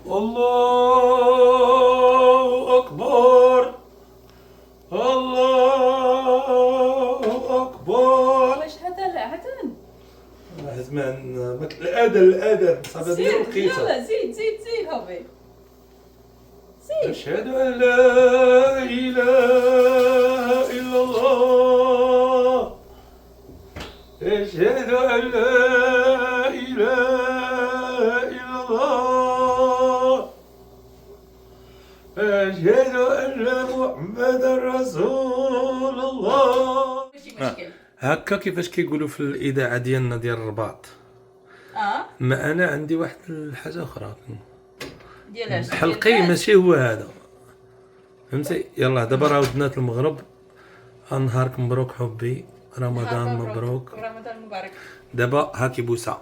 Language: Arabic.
الله أكبر. الله أكبر. واش هذا زمان الأذان صافي ديال زيد القيصة. يلا زيد هوبي زيد. أشهد أن لا إله إلا الله. أشهد أن لا إله إلا الله. أشهد أن محمدا رسول الله. ماشي مشكل. هكا كيفاش كيقولوا في الإذاعة ديالنا ديال الرباط. ما أنا عندي واحد الحاجة أخرى. ديال حلقي ماشي هو هذا، فهمتي؟ يلا دابا راه ودنات المغرب. نهارك مبروك حبي، رمضان مبروك. رمضان مبارك. دابا هاكي بوسه.